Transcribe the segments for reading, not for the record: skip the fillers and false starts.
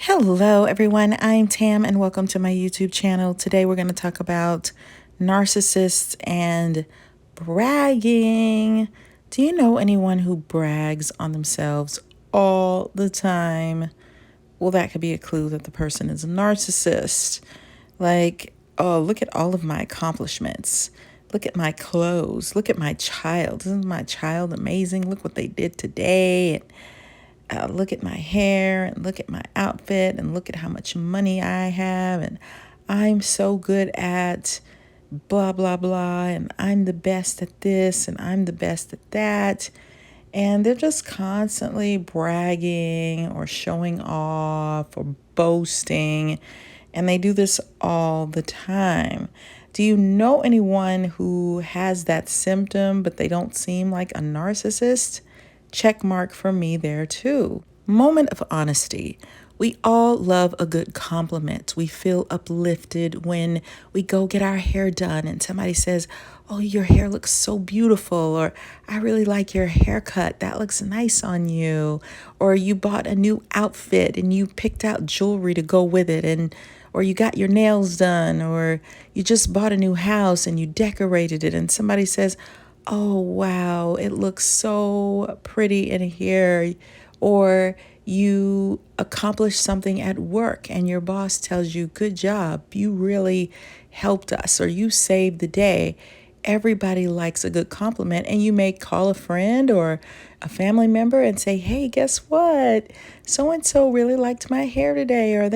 Hello, everyone. I'm Tam, and welcome to my YouTube channel. Today, we're going to talk about narcissists and bragging. Do you know anyone who brags on themselves all the time? Well, that could be a clue that the person is a narcissist. Like, oh, look at all of my accomplishments. Look at my clothes. Look at my child. Isn't my child amazing? Look what they did today. Look at my hair and look at my outfit and look at how much money I have, and I'm so good at blah blah blah, and I'm the best at this and I'm the best at that. And they're just constantly bragging or showing off or boasting, and they do this all the time. Do you know anyone who has that symptom but they don't seem like a narcissist? Check mark for me there too. Moment of honesty. We all love a good compliment. We feel uplifted when we go get our hair done and somebody says, "Oh, your hair looks so beautiful," or "I really like your haircut. That looks nice on you." Or you bought a new outfit and you picked out jewelry to go with it, and or you got your nails done, or you just bought a new house and you decorated it and somebody says, "Oh, wow, it looks so pretty in here." Or you accomplish something at work and your boss tells you, "Good job, you really helped us," or "You saved the day." Everybody likes a good compliment, and you may call a friend or a family member and say, "Hey, guess what? So and so really liked my hair today," or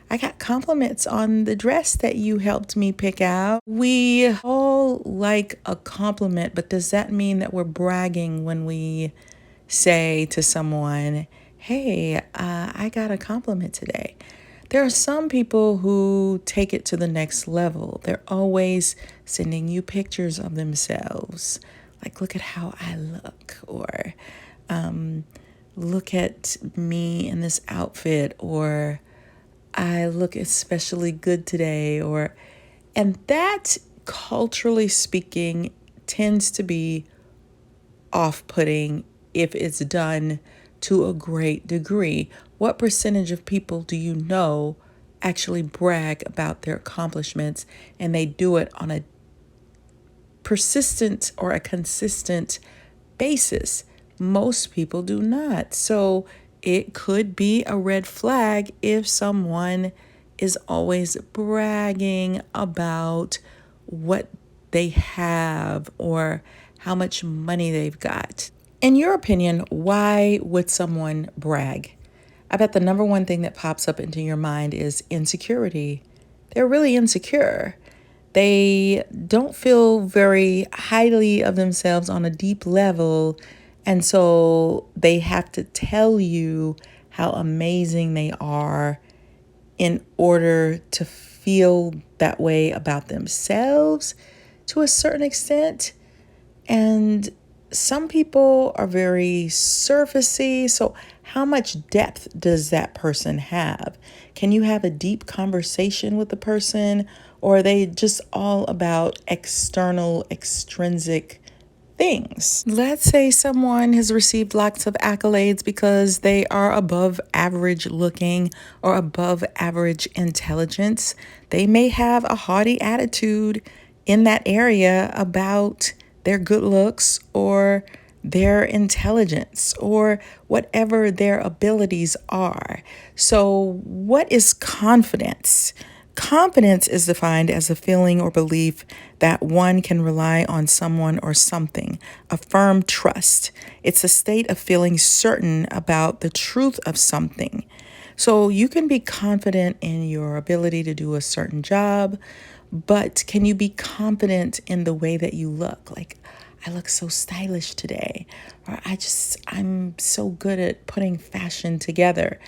"I got compliments on the dress that you helped me pick out." We all like a compliment, but does that mean that we're bragging when we say to someone, "Hey, I got a compliment today"? There are some people who take it to the next level. They're always sending you pictures of themselves, like, "Look at how I look," or "Look at me in this outfit," or "I look especially good today," and that, culturally speaking, tends to be off-putting if it's done to a great degree. What percentage of people do you know actually brag about their accomplishments, and they do it on a persistent or a consistent basis? Most people do not. So it could be a red flag if someone is always bragging about what they have or how much money they've got. In your opinion, why would someone brag? I bet the number one thing that pops up into your mind is insecurity. They're really insecure. They don't feel very highly of themselves on a deep level, and so they have to tell you how amazing they are in order to feel that way about themselves to a certain extent. And some people are very surfacey. So how much depth does that person have? Can you have a deep conversation with the person, or are they just all about external, extrinsic things? Let's say someone has received lots of accolades because they are above average looking or above average intelligence. They may have a haughty attitude in that area about their good looks or their intelligence or whatever their abilities are. So, what is confidence? Confidence is defined as a feeling or belief that one can rely on someone or something, a firm trust. It's a state of feeling certain about the truth of something. So you can be confident in your ability to do a certain job, but can you be confident in the way that you look? Like, "I look so stylish today," or I'm so good at putting fashion together."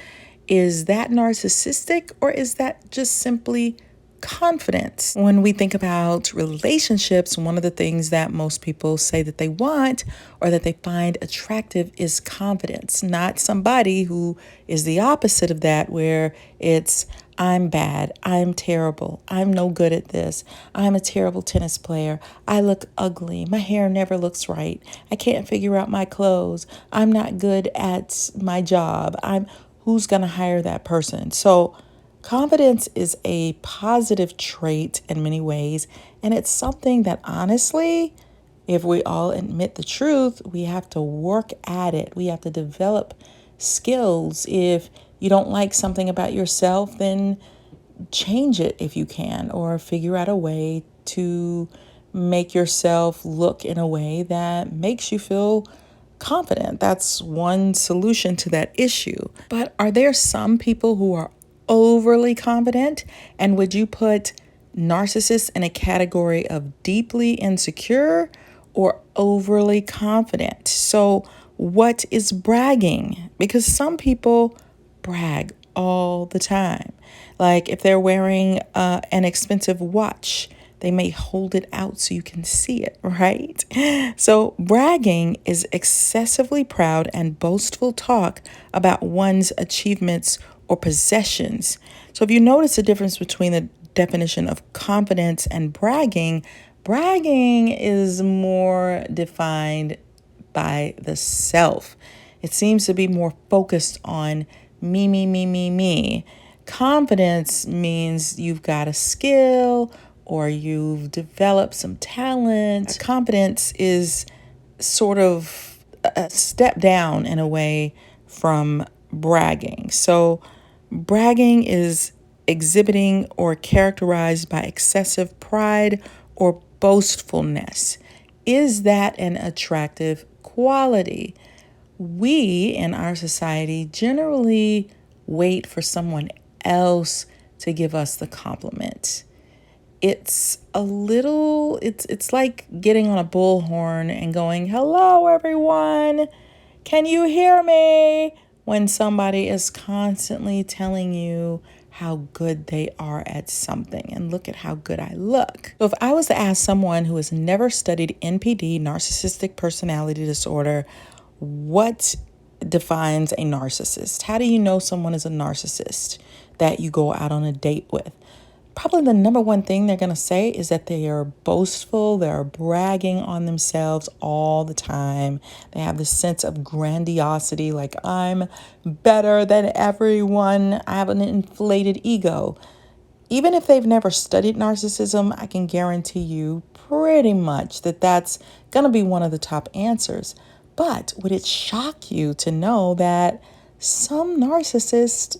Is that narcissistic, or is that just simply confidence? When we think about relationships, one of the things that most people say that they want or that they find attractive is confidence, not somebody who is the opposite of that, where it's, "I'm bad, I'm terrible, I'm no good at this, I'm a terrible tennis player, I look ugly, my hair never looks right, I can't figure out my clothes, I'm not good at my job, I'm..." who's going to hire that person? So confidence is a positive trait in many ways, and it's something that honestly, if we all admit the truth, we have to work at it. We have to develop skills. If you don't like something about yourself, then change it if you can, or figure out a way to make yourself look in a way that makes you feel confident. That's one solution to that issue. But are there some people who are overly confident? And would you put narcissists in a category of deeply insecure or overly confident? So, what is bragging? Because some people brag all the time. Like if they're wearing an expensive watch, they may hold it out so you can see it, right? So, bragging is excessively proud and boastful talk about one's achievements or possessions. So, if you notice the difference between the definition of confidence and bragging, bragging is more defined by the self. It seems to be more focused on me, me, me, me, me. Confidence means you've got a skill or you've developed some talent. Confidence is sort of a step down in a way from bragging. So, bragging is exhibiting or characterized by excessive pride or boastfulness. Is that an attractive quality? We in our society generally wait for someone else to give us the compliment. It's like getting on a bullhorn and going, "Hello everyone. Can you hear me?" when somebody is constantly telling you how good they are at something. And look at how good I look. So if I was to ask someone who has never studied NPD, narcissistic personality disorder, what defines a narcissist? How do you know someone is a narcissist that you go out on a date with? Probably the number one thing they're going to say is that they are boastful, they're bragging on themselves all the time. They have this sense of grandiosity, like I'm better than everyone. I have an inflated ego. Even if they've never studied narcissism, I can guarantee you pretty much that that's going to be one of the top answers. But would it shock you to know that some narcissists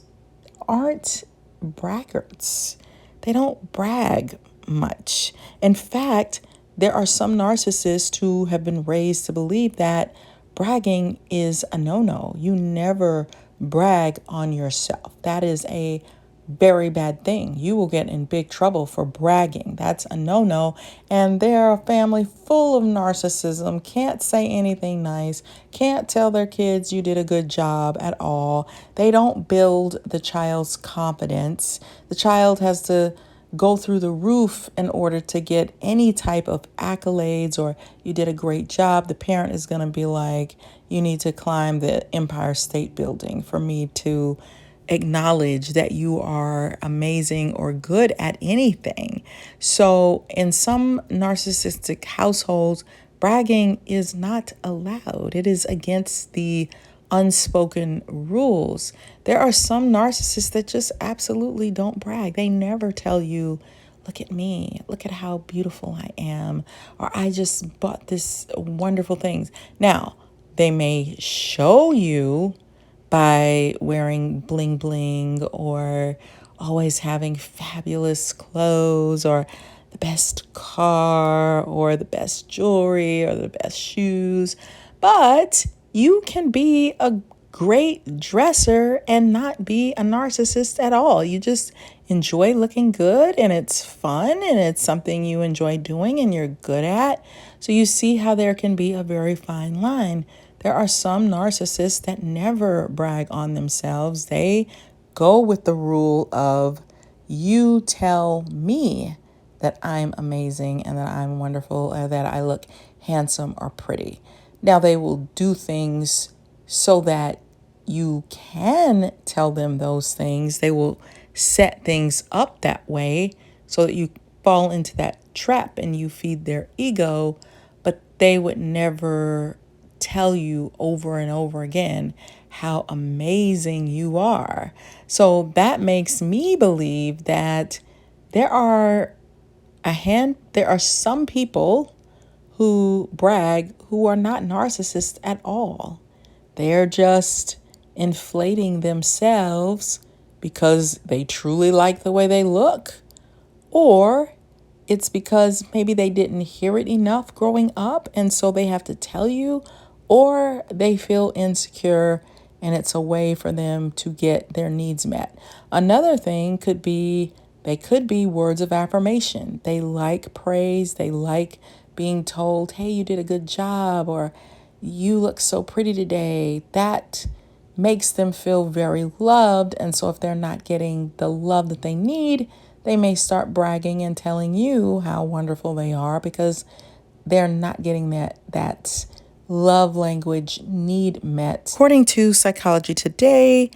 aren't braggarts? They don't brag much. In fact, there are some narcissists who have been raised to believe that bragging is a no-no. You never brag on yourself. That is a very bad thing. You will get in big trouble for bragging. That's a no-no. And they're a family full of narcissism, can't say anything nice, can't tell their kids you did a good job at all. They don't build the child's confidence. The child has to go through the roof in order to get any type of accolades or you did a great job. The parent is going to be like, you need to climb the Empire State Building for me to acknowledge that you are amazing or good at anything. So in some narcissistic households, bragging is not allowed. It is against the unspoken rules. There are some narcissists that just absolutely don't brag. They never tell you, look at me, look at how beautiful I am, or I just bought this wonderful things. Now, they may show you by wearing bling bling or always having fabulous clothes or the best car or the best jewelry or the best shoes. But you can be a great dresser and not be a narcissist at all. You just enjoy looking good and it's fun and it's something you enjoy doing and you're good at. So you see how there can be a very fine line. There are some narcissists that never brag on themselves. They go with the rule of you tell me that I'm amazing and that I'm wonderful or that I look handsome or pretty. Now they will do things so that you can tell them those things. They will set things up that way so that you fall into that trap and you feed their ego, but they would never tell you over and over again how amazing you are. So that makes me believe that there are there are some people who brag who are not narcissists at all. They're just inflating themselves because they truly like the way they look, or it's because maybe they didn't hear it enough growing up and so they have to tell you, or they feel insecure and it's a way for them to get their needs met. Another thing could be they could be words of affirmation. They like praise, they like being told, hey, you did a good job, or you look so pretty today. That makes them feel very loved. And so if they're not getting the love that they need, they may start bragging and telling you how wonderful they are because they're not getting that love language need met. According to Psychology Today,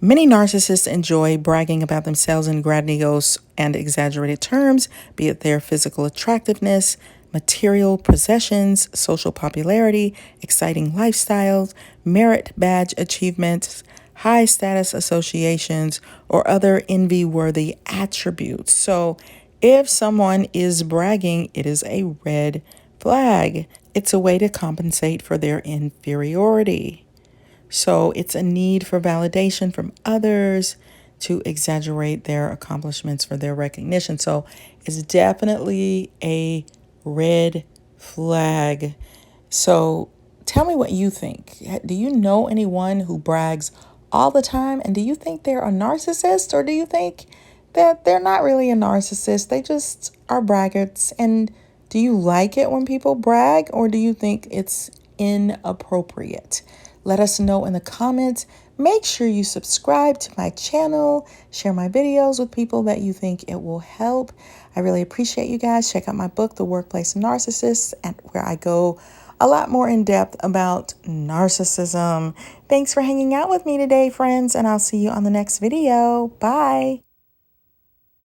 many narcissists enjoy bragging about themselves in grandiose and exaggerated terms, be it their physical attractiveness, material possessions, social popularity, exciting lifestyles, merit badge achievements, high status associations, or other envy-worthy attributes. So if someone is bragging, it is a red flag. It's a way to compensate for their inferiority. So it's a need for validation from others to exaggerate their accomplishments for their recognition. So it's definitely a red flag. So tell me what you think. Do you know anyone who brags all the time? And do you think they're a narcissist, or do you think that they're not really a narcissist? They just are braggarts. And do you like it when people brag, or do you think it's inappropriate? Let us know in the comments. Make sure you subscribe to my channel, share my videos with people that you think it will help. I really appreciate you guys. Check out my book, The Workplace NaRCISSiST, and where I go a lot more in depth about narcissism. Thanks for hanging out with me today, friends, and I'll see you on the next video. Bye.